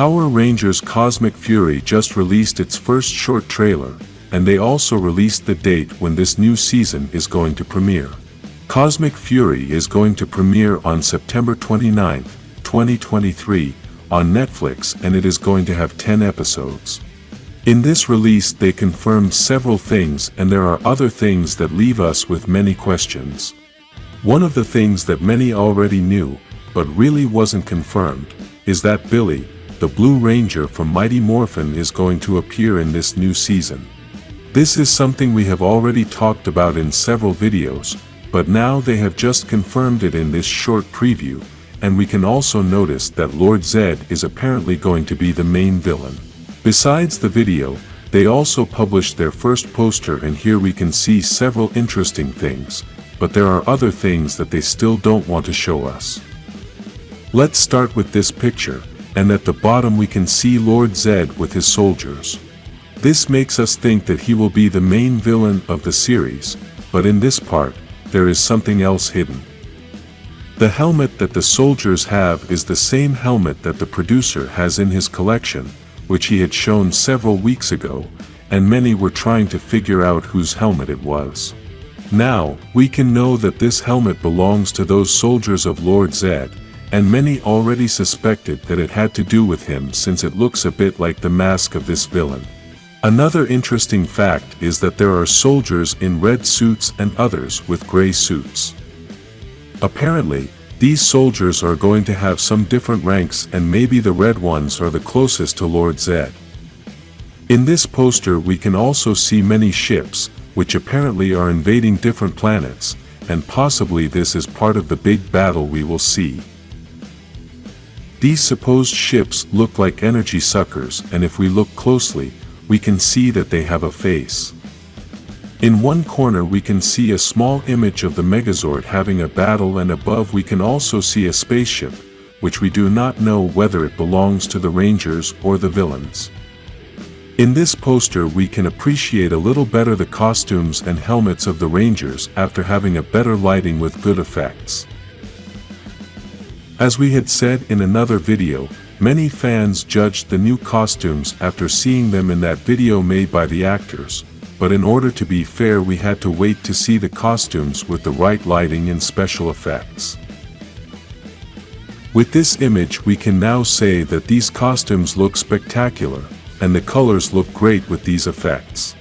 Power Rangers Cosmic Fury just released its first short trailer, and they also released the date when this new season is going to premiere. Cosmic Fury is going to premiere on September 29, 2023, on Netflix, and it is going to have 10 episodes. In this release they confirmed several things, and there are other things that leave us with many questions. One of the things that many already knew, but really wasn't confirmed, is that Billy, the Blue Ranger from Mighty Morphin, is going to appear in this new season. This is something we have already talked about in several videos, but now they have just confirmed it in this short preview, and we can also notice that Lord Zed is apparently going to be the main villain. Besides the video, they also published their first poster, and here we can see several interesting things, but there are other things that they still don't want to show us. Let's start with this picture, and at the bottom we can see Lord Zed with his soldiers. This makes us think that he will be the main villain of the series, but in this part, there is something else hidden. The helmet that the soldiers have is the same helmet that the producer has in his collection, which he had shown several weeks ago, and many were trying to figure out whose helmet it was. Now, we can know that this helmet belongs to those soldiers of Lord Zed, and many already suspected that it had to do with him since it looks a bit like the mask of this villain. Another interesting fact is that there are soldiers in red suits and others with gray suits. Apparently, these soldiers are going to have some different ranks, and maybe the red ones are the closest to Lord Zed. In this poster we can also see many ships, which apparently are invading different planets, and possibly this is part of the big battle we will see. These supposed ships look like energy suckers, and if we look closely, we can see that they have a face. In one corner we can see a small image of the Megazord having a battle, and above we can also see a spaceship, which we do not know whether it belongs to the Rangers or the villains. In this poster we can appreciate a little better the costumes and helmets of the Rangers after having a better lighting with good effects. As we had said in another video, many fans judged the new costumes after seeing them in that video made by the actors, but in order to be fair we had to wait to see the costumes with the right lighting and special effects. With this image we can now say that these costumes look spectacular, and the colors look great with these effects.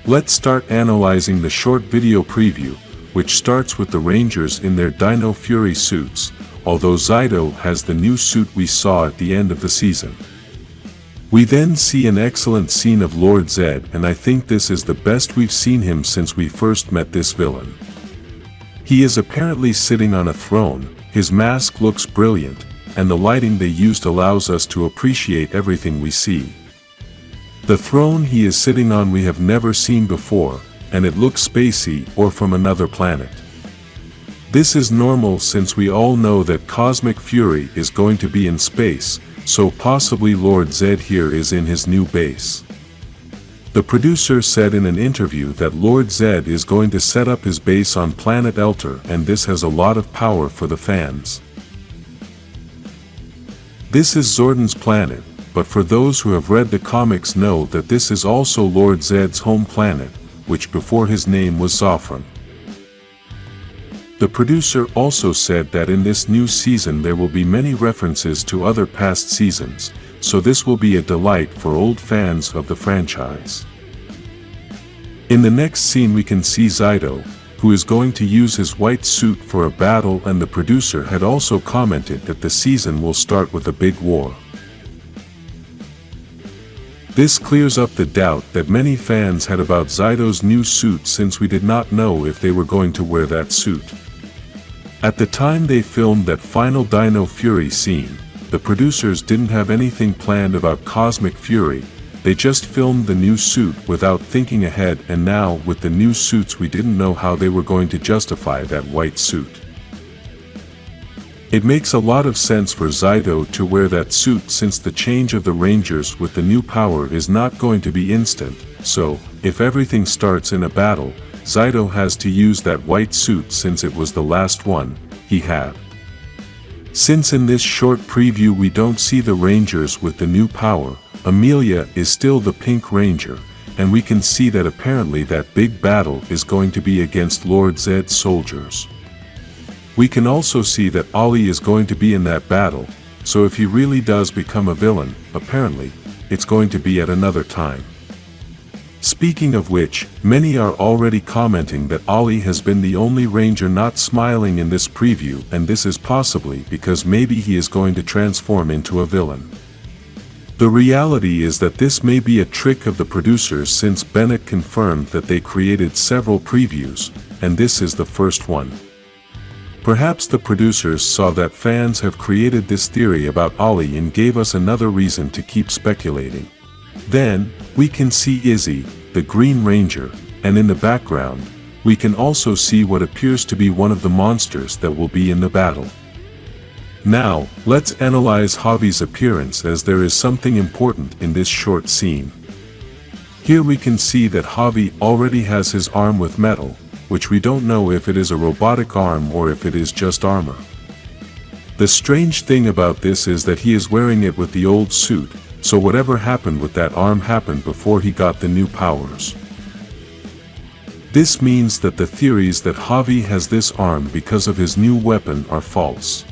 Let's start analyzing the short video preview, which starts with the Rangers in their Dino Fury suits, although Zyto has the new suit we saw at the end of the season. We then see an excellent scene of Lord Zed, and I think this is the best we've seen him since we first met this villain. He is apparently sitting on a throne, his mask looks brilliant, and the lighting they used allows us to appreciate everything we see. The throne he is sitting on we have never seen before, and it looks spacey or from another planet. This is normal since we all know that Cosmic Fury is going to be in space, so possibly Lord Zed here is in his new base. The producer said in an interview that Lord Zed is going to set up his base on planet Elter, and this has a lot of power for the fans. This is Zordon's planet, but for those who have read the comics know that this is also Lord Zed's home planet, which before his name was Zofran. The producer also said that in this new season there will be many references to other past seasons, so this will be a delight for old fans of the franchise. In the next scene we can see Zyto, who is going to use his white suit for a battle, and the producer had also commented that the season will start with a big war. This clears up the doubt that many fans had about Zyto's new suit, since we did not know if they were going to wear that suit. At the time they filmed that final Dino Fury scene, the producers didn't have anything planned about Cosmic Fury, they just filmed the new suit without thinking ahead, and now with the new suits we didn't know how they were going to justify that white suit. It makes a lot of sense for Zyto to wear that suit since the change of the Rangers with the new power is not going to be instant, so, if everything starts in a battle, Zyto has to use that white suit since it was the last one he had. Since in this short preview we don't see the Rangers with the new power, Amelia is still the Pink Ranger, and we can see that apparently that big battle is going to be against Lord Zed's soldiers. We can also see that Ollie is going to be in that battle, so if he really does become a villain, apparently, it's going to be at another time. Speaking of which, many are already commenting that Ollie has been the only Ranger not smiling in this preview, and this is possibly because maybe he is going to transform into a villain. The reality is that this may be a trick of the producers, since Bennett confirmed that they created several previews, and this is the first one. Perhaps the producers saw that fans have created this theory about Ollie and gave us another reason to keep speculating. Then, we can see Izzy, the Green Ranger, and in the background, we can also see what appears to be one of the monsters that will be in the battle. Now, let's analyze Javi's appearance, as there is something important in this short scene. Here we can see that Javi already has his arm with metal, which we don't know if it is a robotic arm or if it is just armor. The strange thing about this is that he is wearing it with the old suit, so whatever happened with that arm happened before he got the new powers. This means that the theories that Javi has this arm because of his new weapon are false.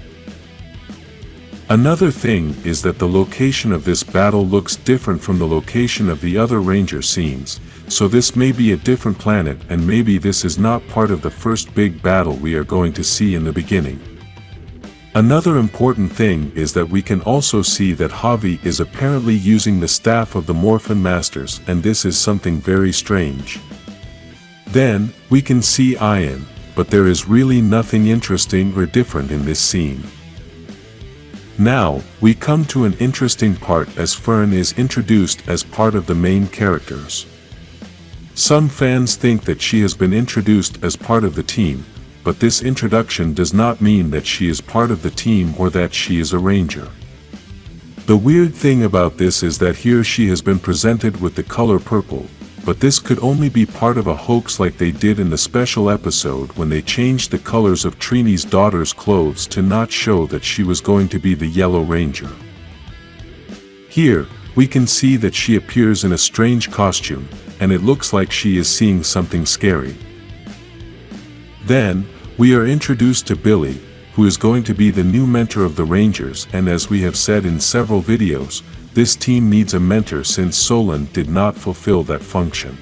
Another thing is that the location of this battle looks different from the location of the other Ranger scenes, so this may be a different planet, and maybe this is not part of the first big battle we are going to see in the beginning. Another important thing is that we can also see that Javi is apparently using the staff of the Morphin Masters, and this is something very strange. Then, we can see Ian, but there is really nothing interesting or different in this scene. Now, we come to an interesting part, as Fern is introduced as part of the main characters. Some fans think that she has been introduced as part of the team, but this introduction does not mean that she is part of the team or that she is a Ranger. The weird thing about this is that here she has been presented with the color purple, but this could only be part of a hoax, like they did in the special episode when they changed the colors of Trini's daughter's clothes to not show that she was going to be the Yellow Ranger. Here, we can see that she appears in a strange costume, and it looks like she is seeing something scary. Then, we are introduced to Billy, who is going to be the new mentor of the Rangers, and as we have said in several videos, this team needs a mentor since Solon did not fulfill that function.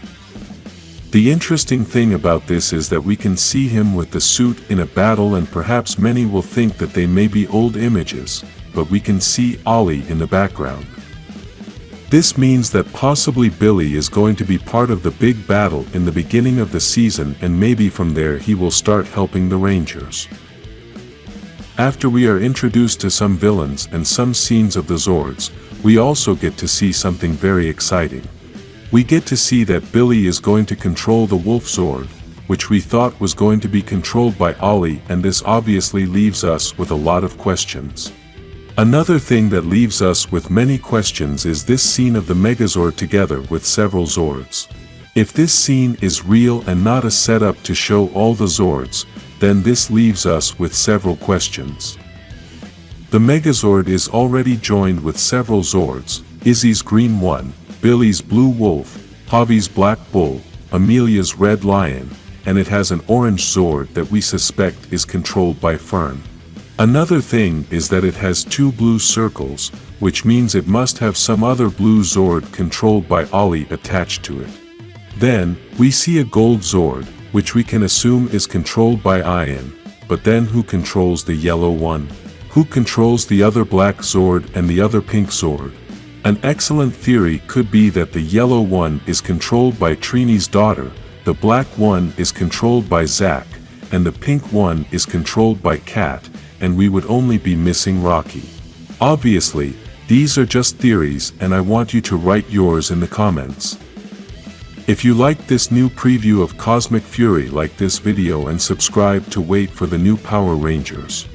The interesting thing about this is that we can see him with the suit in a battle, and perhaps many will think that they may be old images, but we can see Ollie in the background. This means that possibly Billy is going to be part of the big battle in the beginning of the season, and maybe from there he will start helping the Rangers. After we are introduced to some villains and some scenes of the Zords, we also get to see something very exciting. We get to see that Billy is going to control the Wolf Zord, which we thought was going to be controlled by Ollie, and this obviously leaves us with a lot of questions. Another thing that leaves us with many questions is this scene of the Megazord together with several Zords. If this scene is real and not a setup to show all the Zords, then this leaves us with several questions. The Megazord is already joined with several Zords: Izzy's Green One, Billy's Blue Wolf, Javi's Black Bull, Amelia's Red Lion, and it has an orange Zord that we suspect is controlled by Fern. Another thing is that it has two blue circles, which means it must have some other blue Zord controlled by Ollie attached to it. Then, we see a gold Zord, which we can assume is controlled by Ian, but then who controls the yellow one? Who controls the other black Zord and the other pink Zord? An excellent theory could be that the yellow one is controlled by Trini's daughter, the black one is controlled by Zack, and the pink one is controlled by Kat, and we would only be missing Rocky. Obviously, these are just theories, and I want you to write yours in the comments. If you liked this new preview of Cosmic Fury, like this video and subscribe to wait for the new Power Rangers.